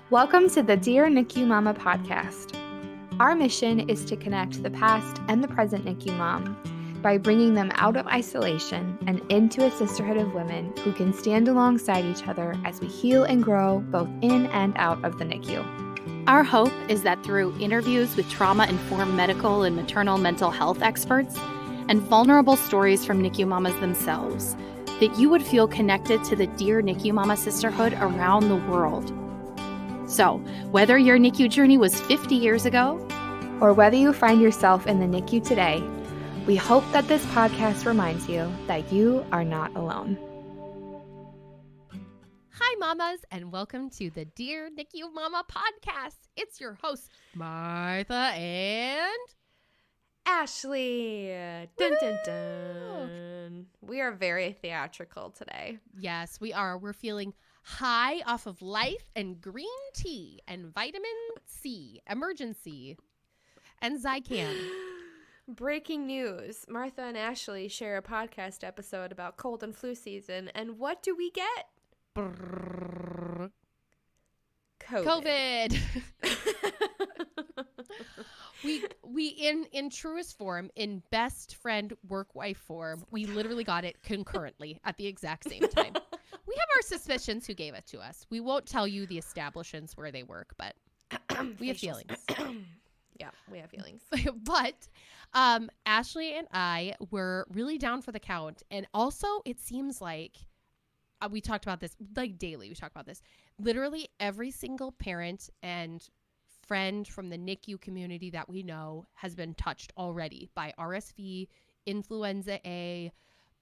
Welcome to the Dear NICU Mama podcast. Our mission is to connect the past and the present NICU mom by bringing them out of isolation and into a sisterhood of women who can stand alongside each other as we heal and grow both in and out of the NICU. Our hope is that through interviews with trauma-informed medical and maternal mental health experts and vulnerable stories from NICU mamas themselves, that you would feel connected to the Dear NICU Mama sisterhood around the world. So, whether your NICU journey was 50 years ago, or whether you find yourself in the NICU today, we hope that this podcast reminds you that you are not alone. Hi, mamas, and welcome to the Dear NICU Mama podcast. It's your host, Martha and Ashley. Dun, dun, dun. We are very theatrical today. Yes, we are. We're feeling high off of life and green tea and vitamin C, emergency, and Zicam. Breaking news. Martha and Ashley share a podcast episode about cold and flu season, and what do we get? COVID. we in truest form, in best friend work wife form, we literally got it concurrently at the exact same time. We have our suspicions who gave it to us. We won't tell you the establishments where they work, but we have feelings. Yeah, we have feelings. But Ashley and I were really down for the count. And also, it seems like we talked about this, like daily, we talk about this. Literally every single parent and friend from the NICU community that we know has been touched already by RSV, influenza A,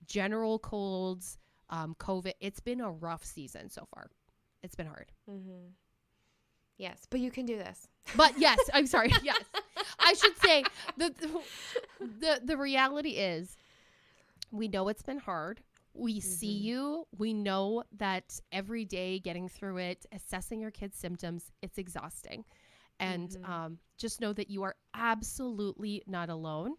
general colds, COVID. It's been a rough season so far. It's been hard. Mm-hmm. Yes, but you can do this. But yes, I'm sorry. Yes, I should say the reality is we know it's been hard. We see you. We know that every day getting through it, assessing your kids' symptoms, it's exhausting. And just know that you are absolutely not alone.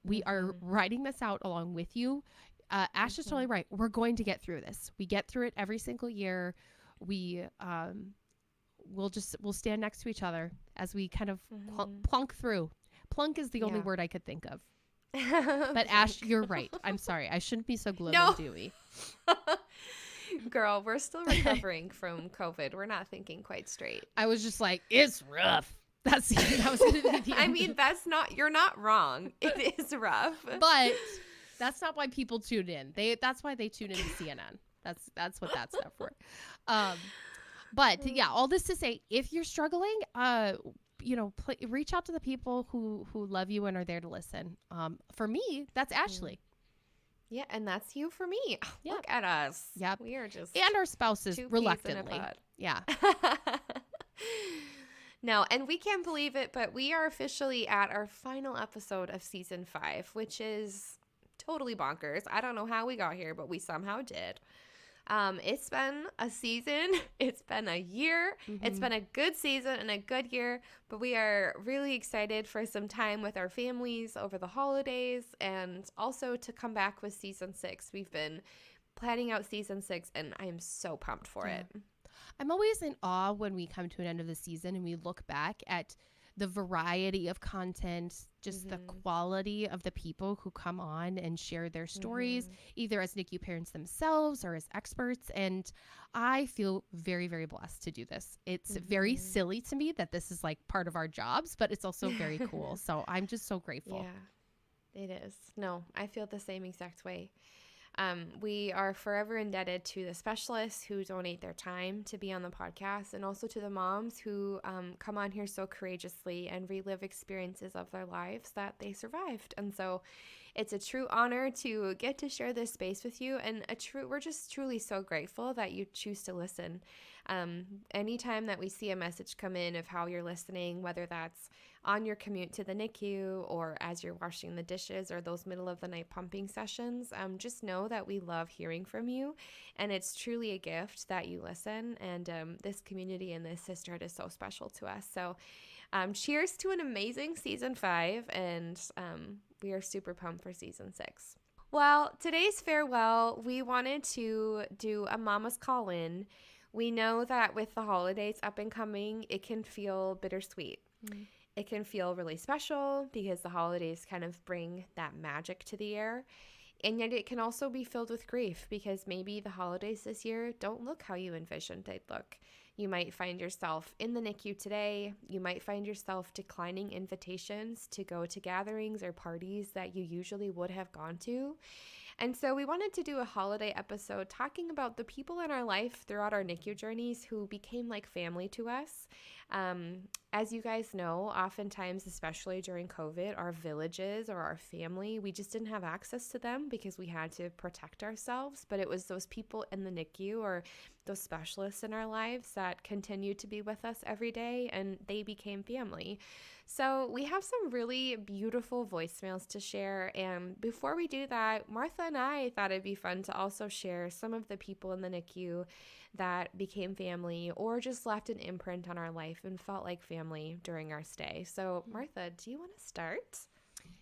We are writing this out along with you. Ash is totally right. We're going to get through this. We get through it every single year. We'll stand next to each other as we kind of plunk through. Plunk is the only word I could think of. But Ash, you're right. I'm sorry. I shouldn't be so glib and dewy. Girl, we're still recovering from COVID. We're not thinking quite straight. I was just like, it's rough. That was gonna be the I mean, you're not wrong. It is rough. But that's not why people tune in. That's why they tune into CNN. That's what that's there for. But yeah, all this to say, if you're struggling, reach out to the people who love you and are there to listen. For me, that's Ashley. Yeah, and that's you for me. Yeah. Look at us. Yep. We are just and our spouses two peas reluctantly. in a pod. Yeah. No, and we can't believe it, but we are officially at our final episode of season 5, which is totally bonkers. I don't know how we got here, but we somehow did. It's been a season. It's been a year. It's been a good season and a good year, but we are really excited for some time with our families over the holidays and also to come back with season 6. We've been planning out season 6 and I am so pumped for it. I'm always in awe when we come to an end of the season and we look back at the variety of content, just the quality of the people who come on and share their stories, either as NICU parents themselves or as experts. And I feel very, very blessed to do this. It's very silly to me that this is like part of our jobs, but it's also very cool. So I'm just so grateful. Yeah, it is. No, I feel the same exact way. We are forever indebted to the specialists who donate their time to be on the podcast and also to the moms who come on here so courageously and relive experiences of their lives that they survived. And so it's a true honor to get to share this space with you, and we're just truly so grateful that you choose to listen. Anytime that we see a message come in of how you're listening, whether that's on your commute to the NICU or as you're washing the dishes or those middle of the night pumping sessions, just know that we love hearing from you, and it's truly a gift that you listen, and this community and this sisterhood is so special to us. So cheers to an amazing season 5, and we are super pumped for season 6. Well, today's farewell, we wanted to do a mama's call-in We know that with the holidays up and coming, it can feel bittersweet. It can feel really special because the holidays kind of bring that magic to the air. And yet it can also be filled with grief because maybe the holidays this year don't look how you envisioned they'd look. You might find yourself in the NICU today. You might find yourself declining invitations to go to gatherings or parties that you usually would have gone to. And so we wanted to do a holiday episode talking about the people in our life throughout our NICU journeys who became like family to us. As you guys know, oftentimes, especially during COVID, our villages or our family, we just didn't have access to them because we had to protect ourselves. But it was those people in the NICU or those specialists in our lives that continued to be with us every day, and they became family. So we have some really beautiful voicemails to share. And before we do that, Martha and I thought it'd be fun to also share some of the people in the NICU that became family or just left an imprint on our life and felt like family during our stay. So Martha, do you want to start?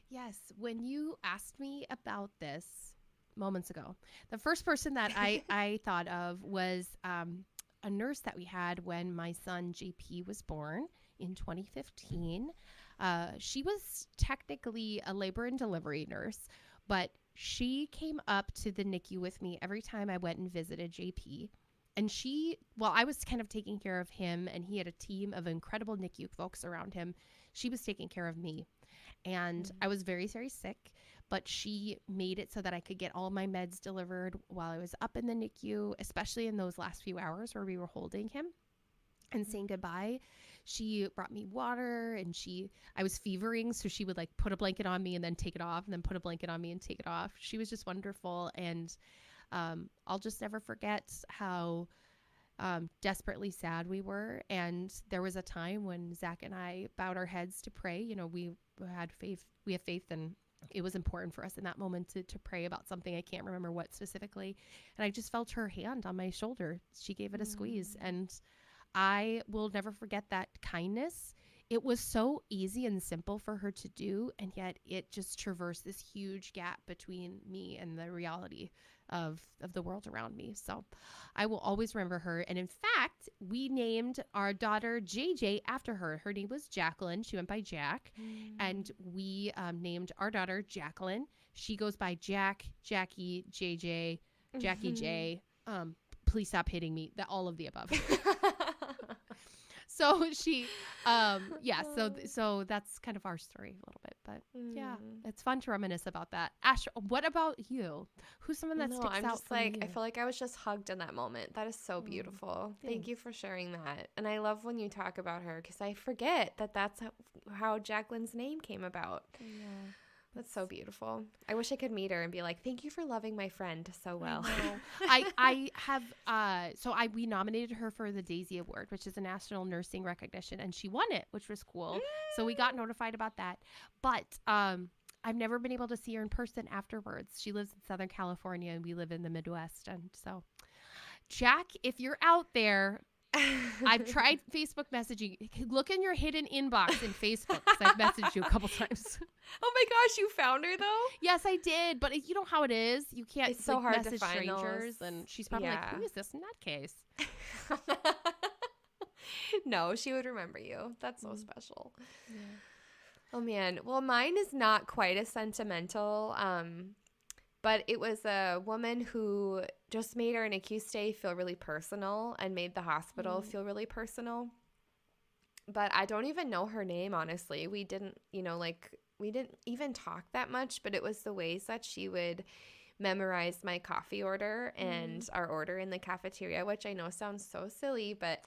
Yes. When you asked me about this moments ago, the first person that I thought of was a nurse that we had when my son JP was born in 2015. She was technically a labor and delivery nurse, but she came up to the NICU with me every time I went and visited JP. And I was kind of taking care of him, and he had a team of incredible NICU folks around him. She was taking care of me. And I was very, very sick, but she made it so that I could get all my meds delivered while I was up in the NICU, especially in those last few hours where we were holding him and saying goodbye. She brought me water, and I was fevering, so she would like put a blanket on me and then take it off, and then put a blanket on me and take it off. She was just wonderful. And I'll just never forget how desperately sad we were. And there was a time when Zach and I bowed our heads to pray. You know, we have faith, and it was important for us in that moment to pray about something. I can't remember what specifically. And I just felt her hand on my shoulder. She gave it a squeeze, and I will never forget that kindness. It was so easy and simple for her to do, and yet it just traversed this huge gap between me and the reality of the world around me. So I will always remember her. And in fact, we named our daughter JJ after her. Her name was Jacqueline. She went by Jack. And we named our daughter Jacqueline. She goes by Jack, Jackie, JJ, Jackie J. Please stop hitting me. All of the above. So she, so that's kind of our story a little bit, but yeah, it's fun to reminisce about that. Ash, what about you? Who's someone that sticks out for you? I feel like I was just hugged in that moment. That is so beautiful. Thank you for sharing that. And I love when you talk about her because I forget that that's how Jacqueline's name came about. Yeah. That's so beautiful. I wish I could meet her and be like, thank you for loving my friend so well. We nominated her for the Daisy Award, which is a national nursing recognition, and she won it, which was cool. So we got notified about that. But I've never been able to see her in person afterwards. She lives in Southern California, and we live in the Midwest. And so, Jack, if you're out there, I've tried Facebook messaging. Look in your hidden inbox in Facebook because I've messaged you a couple times. Oh my gosh, you found her though? Yes, I did. But you know how it is. You can't. It's so hard message to find strangers, those. and she's probably like, "Who is this nutcase?" No, she would remember you. That's so special. Yeah. Oh man. Well, mine is not quite as sentimental. But it was a woman who just made our NICU stay feel really personal and made the hospital feel really personal. But I don't even know her name, honestly. We didn't even talk that much, but it was the ways that she would memorize my coffee order and our order in the cafeteria, which I know sounds so silly, but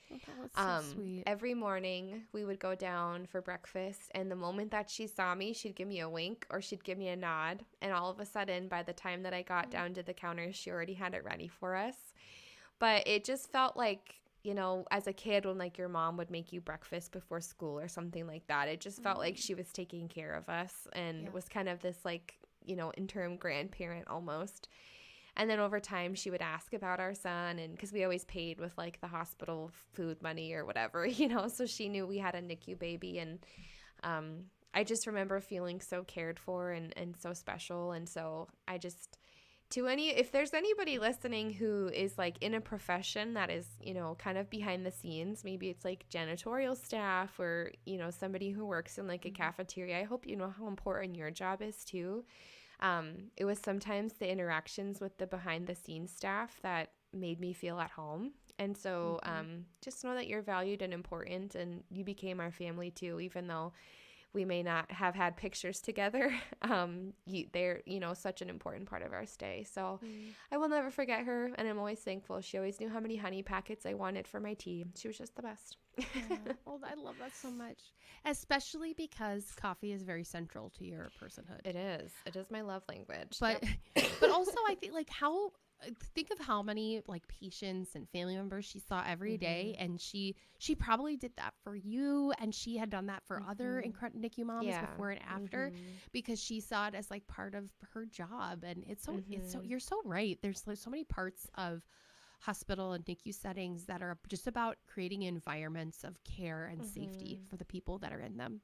so sweet. Every morning we would go down for breakfast, and the moment that she saw me, she'd give me a wink or she'd give me a nod, and all of a sudden by the time that I got down to the counter, she already had it ready for us. But it just felt like, you know, as a kid when like your mom would make you breakfast before school or something like that, it just felt like she was taking care of us and was kind of this like, you know, interim grandparent almost. And then over time she would ask about our son, and because we always paid with like the hospital food money or whatever, you know, so she knew we had a NICU baby. And I just remember feeling so cared for and so special. And so I just if there's anybody listening who is like in a profession that is, kind of behind the scenes, maybe it's like janitorial staff or, somebody who works in like a cafeteria, I hope you know how important your job is too. It was sometimes the interactions with the behind the scenes staff that made me feel at home. And so just know that you're valued and important, and you became our family too, even though we may not have had pictures together. They're, such an important part of our stay. So I will never forget her, and I'm always thankful. She always knew how many honey packets I wanted for my tea. She was just the best. Yeah. Well, I love that so much, especially because coffee is very central to your personhood. It is. It is my love language. But but also I think think of how many like patients and family members she saw every day, and she probably did that for you, and she had done that for other NICU moms before and after, because she saw it as like part of her job. And it's so you're so right. There's so many parts of hospital and NICU settings that are just about creating environments of care and safety for the people that are in them.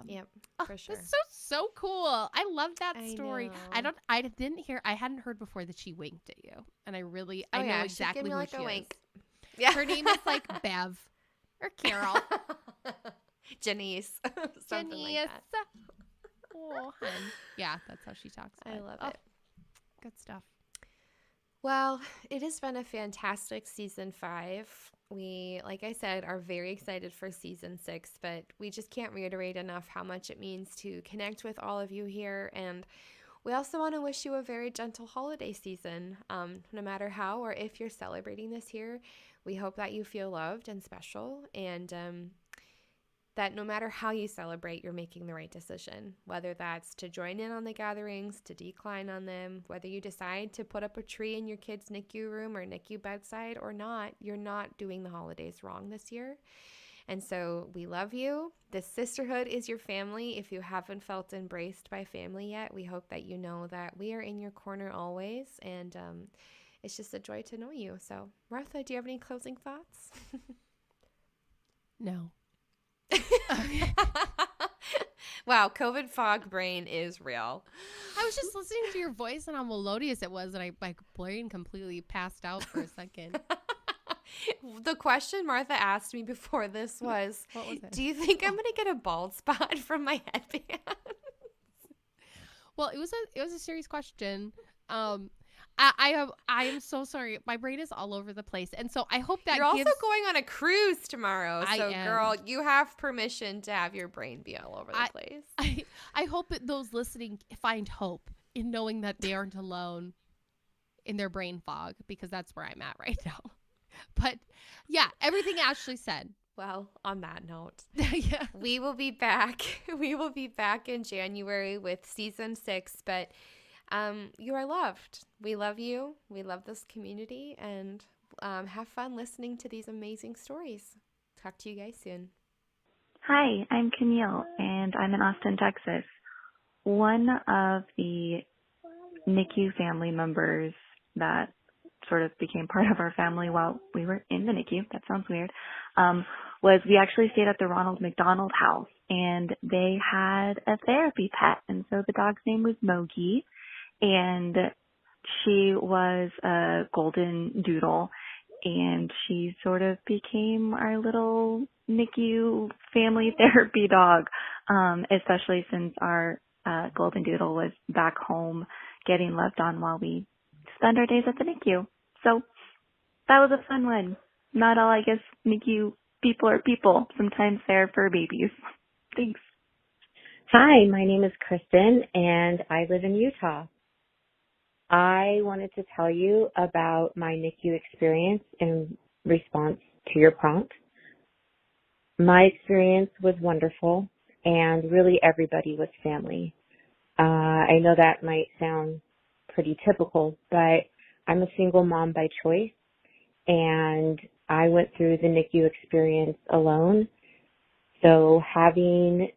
Yep, for sure. It's so cool. I love that story. Know. I hadn't heard before that she winked at you, and I know exactly who she is. Wink. Yeah, her name is like Bev or Carol, Janice, something Janice. like that. Oh, hun. Yeah, that's how she talks. I love it. Good stuff. Well, it has been a fantastic season 5. We, like I said, are very excited for season 6, but we just can't reiterate enough how much it means to connect with all of you here. And we also want to wish you a very gentle holiday season. No matter how or if you're celebrating this year, we hope that you feel loved and special, and that no matter how you celebrate, you're making the right decision, whether that's to join in on the gatherings, to decline on them, whether you decide to put up a tree in your kid's NICU room or NICU bedside or not, you're not doing the holidays wrong this year. And so we love you. The sisterhood is your family. If you haven't felt embraced by family yet, we hope that you know that we are in your corner always, and it's just a joy to know you. So, Martha, do you have any closing thoughts? No. Wow, COVID fog brain is real. I was just listening to your voice and how melodious it was, and my brain completely passed out for a second. The question Martha asked me before this was, what was it? Do you think I'm going to get a bald spot from my headband? Well, it was a serious question. I am so sorry. My brain is all over the place. And so I hope that you're also going on a cruise tomorrow. So girl, you have permission to have your brain be all over the place. I hope that those listening find hope in knowing that they aren't alone in their brain fog, because that's where I'm at right now. But yeah, everything Ashley said. Well, on that note, yeah, we will be back. We will be back in January with season 6, but you are loved. We love you. We love this community, and have fun listening to these amazing stories. Talk to you guys soon. Hi, I'm Camille, and I'm in Austin, Texas. One of the NICU family members that sort of became part of our family while we were in the NICU, that sounds weird, was we actually stayed at the Ronald McDonald House, and they had a therapy pet, and so the dog's name was Mogi. And she was a golden doodle, and she sort of became our little NICU family therapy dog, especially since our golden doodle was back home getting loved on while we spent our days at the NICU. So that was a fun one. Not all, I guess, NICU people are people. Sometimes they're fur babies. Thanks. Hi, my name is Kristen, and I live in Utah. I wanted to tell you about my NICU experience in response to your prompt. My experience was wonderful, and really everybody was family. I know that might sound pretty typical, but I'm a single mom by choice, and I went through the NICU experience alone. So having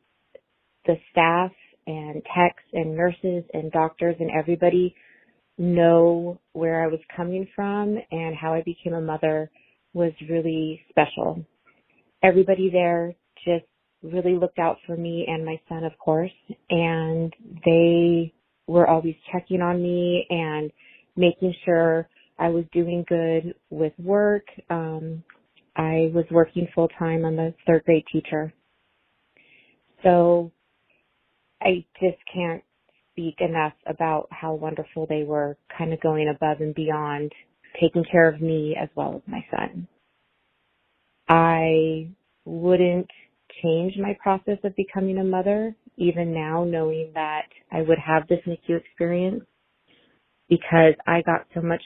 the staff and techs and nurses and doctors and everybody know where I was coming from and how I became a mother was really special. Everybody there just really looked out for me and my son, of course, and they were always checking on me and making sure I was doing good with work. I was working full time. I'm a third grade teacher. So I just can't speak enough about how wonderful they were, kind of going above and beyond, taking care of me as well as my son. I wouldn't change my process of becoming a mother, even now, knowing that I would have this NICU experience, because I got so much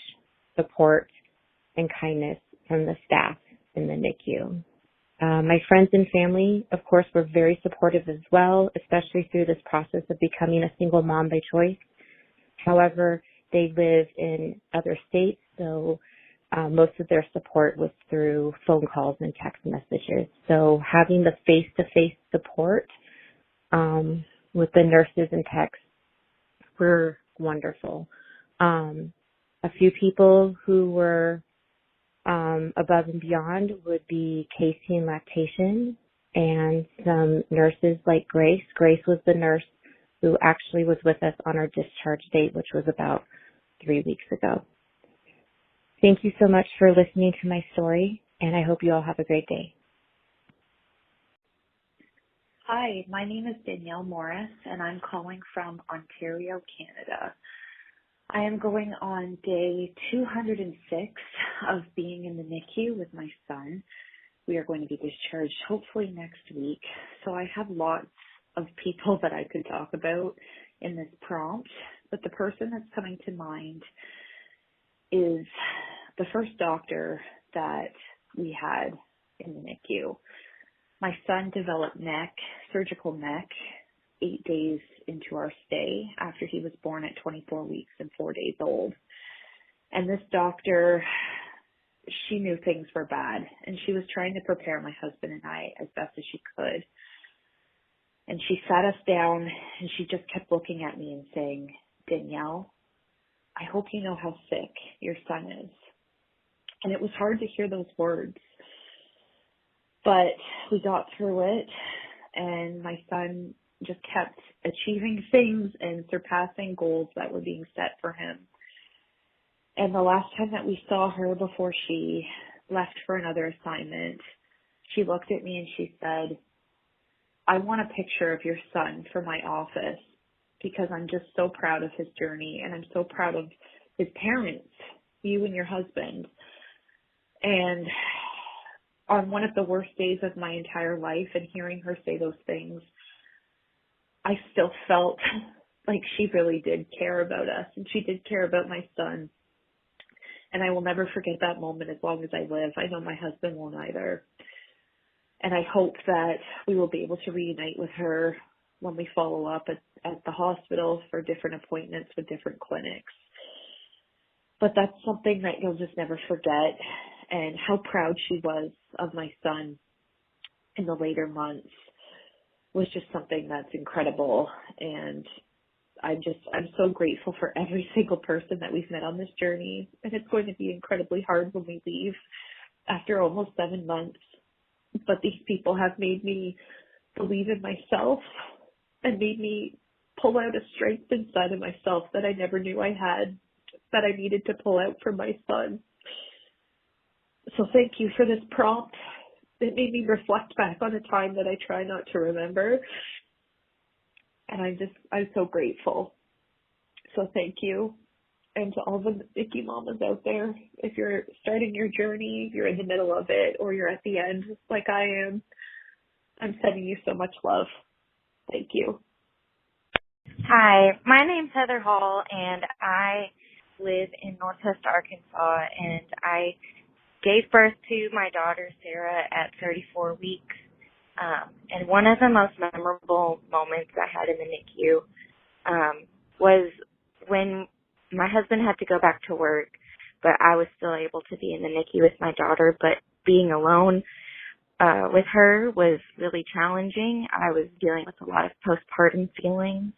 support and kindness from the staff in the NICU. My friends and family, of course, were very supportive as well, especially through this process of becoming a single mom by choice. However, they live in other states, so most of their support was through phone calls and text messages. So having the face-to-face support with the nurses and techs were wonderful. A few people who were above and beyond would be Casey and lactation, and some nurses like Grace. Grace was the nurse who actually was with us on our discharge date, which was about 3 weeks ago. Thank you so much for listening to my story, and I hope you all have a great day. Hi, my name is Danielle Morris, and I'm calling from Ontario, Canada. I am going on day 206 of being in the NICU with my son. We are going to be discharged hopefully next week. So I have lots of people that I could talk about in this prompt, but the person that's coming to mind is the first doctor that we had in the NICU. My son developed surgical neck, 8 days into our stay after he was born at 24 weeks and 4 days old. And this doctor, she knew things were bad, and she was trying to prepare my husband and I as best as she could. And she sat us down, and she just kept looking at me and saying, "Danielle, I hope you know how sick your son is." And it was hard to hear those words, but we got through it, and my son just kept achieving things and surpassing goals that were being set for him. And the last time that we saw her before she left for another assignment, she looked at me and she said, "I want a picture of your son for my office because I'm just so proud of his journey, and I'm so proud of his parents, you and your husband." And on one of the worst days of my entire life, and hearing her say those things, I still felt like she really did care about us, and she did care about my son. And I will never forget that moment as long as I live. I know my husband won't either. And I hope that we will be able to reunite with her when we follow up at the hospital for different appointments with different clinics. But that's something that you'll just never forget. And how proud she was of my son in the later months was just something that's incredible. And I'm so grateful for every single person that we've met on this journey. And it's going to be incredibly hard when we leave after almost 7 months. But these people have made me believe in myself and made me pull out a strength inside of myself that I never knew I had, that I needed to pull out for my son. So thank you for this prompt. It made me reflect back on a time that I try not to remember. And I'm so grateful. So thank you. And to all the NICU mamas out there, if you're starting your journey, you're in the middle of it, or you're at the end like I am, I'm sending you so much love. Thank you. Hi, my name's Heather Hall, and I live in Northwest Arkansas, and I gave birth to my daughter, Sarah, at 34 weeks. And one of the most memorable moments I had in the NICU was when my husband had to go back to work, but I was still able to be in the NICU with my daughter. But being alone with her was really challenging. I was dealing with a lot of postpartum feelings.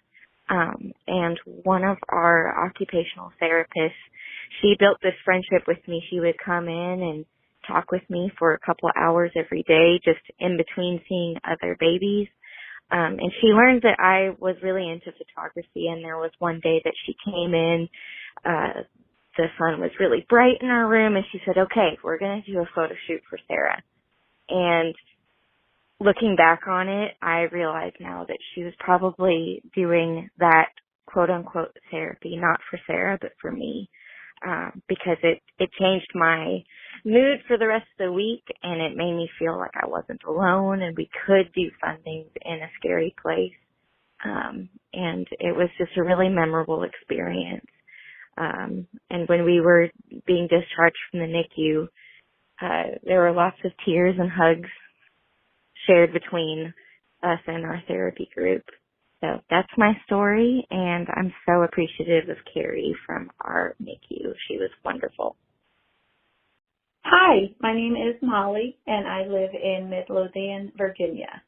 And one of our occupational therapists, she built this friendship with me. She would come in and talk with me for a couple of hours every day, just in between seeing other babies. And she learned that I was really into photography, and there was one day that she came in, the sun was really bright in our room, and she said, okay, we're going to do a photo shoot for Sarah. And looking back on it, I realize now that she was probably doing that quote-unquote therapy, not for Sarah, but for me, because it changed my mood for the rest of the week, and it made me feel like I wasn't alone and we could do fun things in a scary place. And it was just a really memorable experience. And when we were being discharged from the NICU, there were lots of tears and hugs shared between us and our therapy group. So that's my story, and I'm so appreciative of Carrie from our NICU. She was wonderful. Hi, my name is Molly, and I live in Midlothian, Virginia.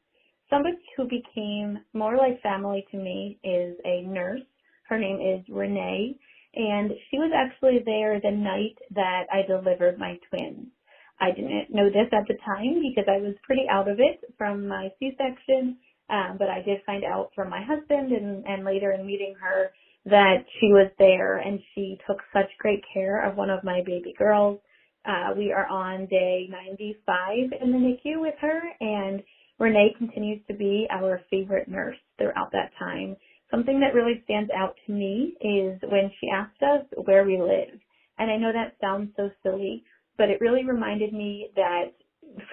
Somebody who became more like family to me is a nurse. Her name is Renee, and she was actually there the night that I delivered my twins. I didn't know this at the time because I was pretty out of it from my C-section, but I did find out from my husband and later in meeting her that she was there, and she took such great care of one of my baby girls. We are on day 95 in the NICU with her, and Renee continues to be our favorite nurse throughout that time. Something that really stands out to me is when she asked us where we live. And I know that sounds so silly, but it really reminded me that,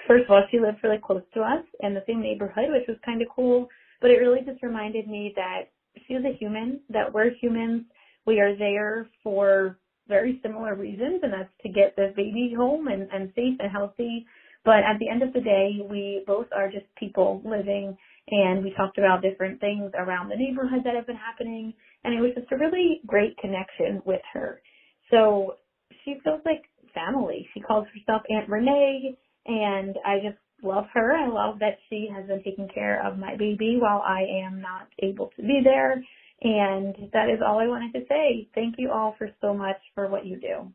first of all, she lived really close to us in the same neighborhood, which was kind of cool. But it really just reminded me that she was a human, that we're humans. We are there for very similar reasons, and that's to get the baby home and safe and healthy. But at the end of the day, we both are just people living, and we talked about different things around the neighborhood that have been happening, and it was just a really great connection with her. So she feels like family. She calls herself Aunt Renee, and I just love her. I love that she has been taking care of my baby while I am not able to be there, and that is all I wanted to say. Thank you all for so much for what you do.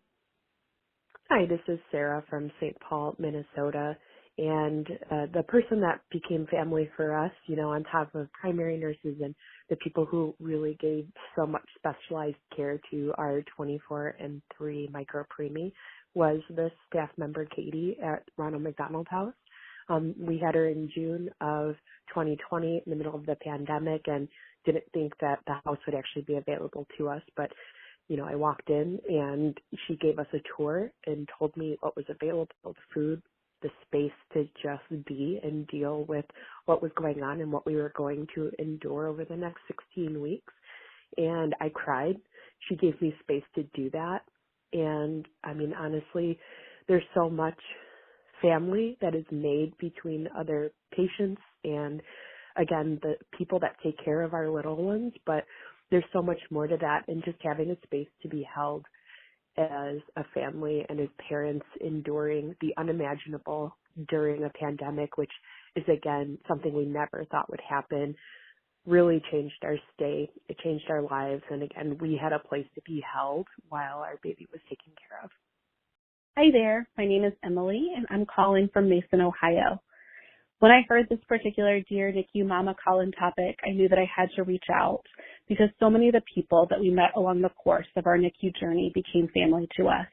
Hi, this is Sarah from St. Paul, Minnesota, and the person that became family for us, on top of primary nurses and the people who really gave so much specialized care to our 24 and 3 micro-preemie was the staff member, Katie, at Ronald McDonald House. We had her in June of 2020 in the middle of the pandemic and didn't think that the house would actually be available to us, but I walked in and she gave us a tour and told me what was available, the food, the space to just be and deal with what was going on and what we were going to endure over the next 16 weeks. And I cried. She gave me space to do that. And honestly, there's so much family that is made between other patients and, again, the people that take care of our little ones, but there's so much more to that, and just having a space to be held as a family and as parents enduring the unimaginable during a pandemic, which is, again, something we never thought would happen, really changed our stay. It changed our lives, and again, we had a place to be held while our baby was taken care of. Hi there, my name is Emily, and I'm calling from Mason, Ohio. When I heard this particular Dear NICU Mama call-in topic, I knew that I had to reach out because so many of the people that we met along the course of our NICU journey became family to us.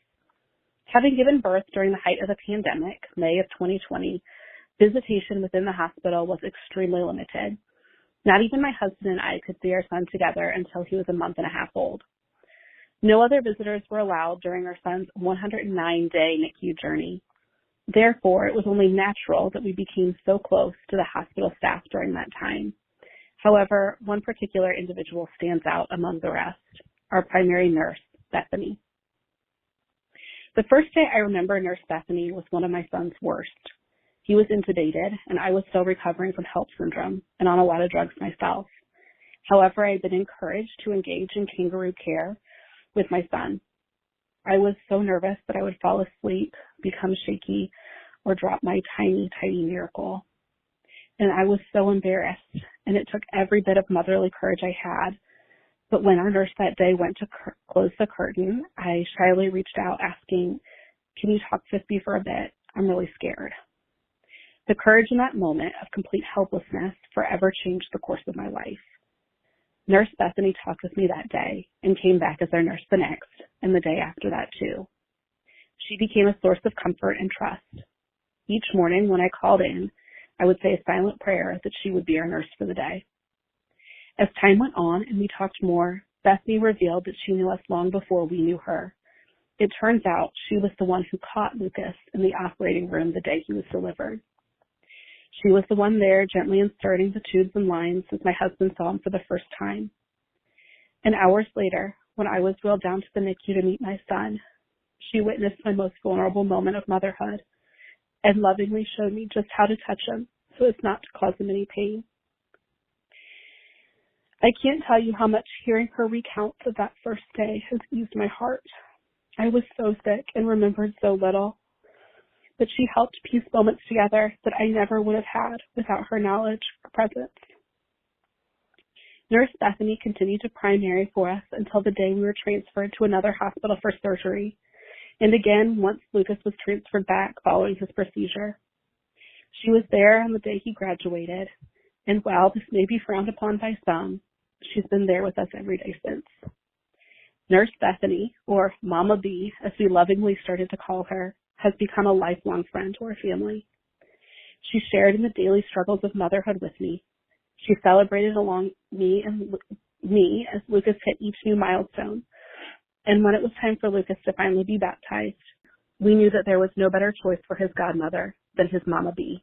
Having given birth during the height of the pandemic, May of 2020, visitation within the hospital was extremely limited. Not even my husband and I could see our son together until he was a month and a half old. No other visitors were allowed during our son's 109-day NICU journey. Therefore, it was only natural that we became so close to the hospital staff during that time. However, one particular individual stands out among the rest, our primary nurse, Bethany. The first day I remember Nurse Bethany was one of my son's worst. He was intubated, and I was still recovering from HELLP syndrome and on a lot of drugs myself. However, I had been encouraged to engage in kangaroo care with my son. I was so nervous that I would fall asleep, become shaky, or drop my tiny, tiny miracle. And I was so embarrassed, and it took every bit of motherly courage I had. But when our nurse that day went to close the curtain, I shyly reached out asking, "Can you talk with me for a bit? I'm really scared." The courage in that moment of complete helplessness forever changed the course of my life. Nurse Bethany talked with me that day and came back as our nurse the next, and the day after that too. She became a source of comfort and trust. Each morning when I called in, I would say a silent prayer that she would be our nurse for the day. As time went on and we talked more, Bethany revealed that she knew us long before we knew her. It turns out she was the one who caught Lucas in the operating room the day he was delivered. She was the one there gently inserting the tubes and lines as my husband saw him for the first time. And hours later, when I was wheeled down to the NICU to meet my son, she witnessed my most vulnerable moment of motherhood and lovingly showed me just how to touch him so as not to cause him any pain. I can't tell you how much hearing her recount of that first day has eased my heart. I was so sick and remembered so little, but she helped piece moments together that I never would have had without her knowledge or presence. Nurse Bethany continued to primary for us until the day we were transferred to another hospital for surgery, and again once Lucas was transferred back following his procedure. She was there on the day he graduated, and while this may be frowned upon by some, she's been there with us every day since. Nurse Bethany, or Mama B, as we lovingly started to call her, has become a lifelong friend to our family. She shared in the daily struggles of motherhood with me. She celebrated along me as Lucas hit each new milestone. And when it was time for Lucas to finally be baptized, we knew that there was no better choice for his godmother than his Mama B.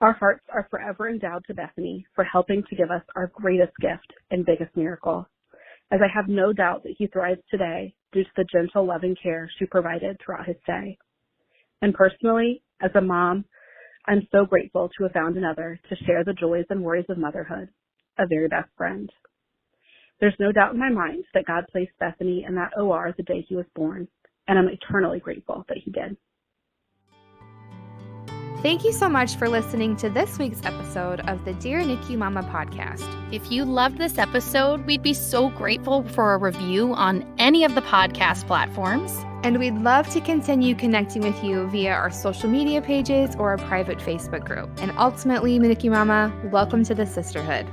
Our hearts are forever endowed to Bethany for helping to give us our greatest gift and biggest miracle, as I have no doubt that he thrives today due to the gentle, loving care she provided throughout his stay. And personally, as a mom, I'm so grateful to have found another to share the joys and worries of motherhood, a very best friend. There's no doubt in my mind that God placed Bethany in that OR the day he was born, and I'm eternally grateful that he did. Thank you so much for listening to this week's episode of the Dear NICU Mama podcast. If you loved this episode, we'd be so grateful for a review on any of the podcast platforms. And we'd love to continue connecting with you via our social media pages or a private Facebook group. And ultimately, NICU Mama, welcome to the sisterhood.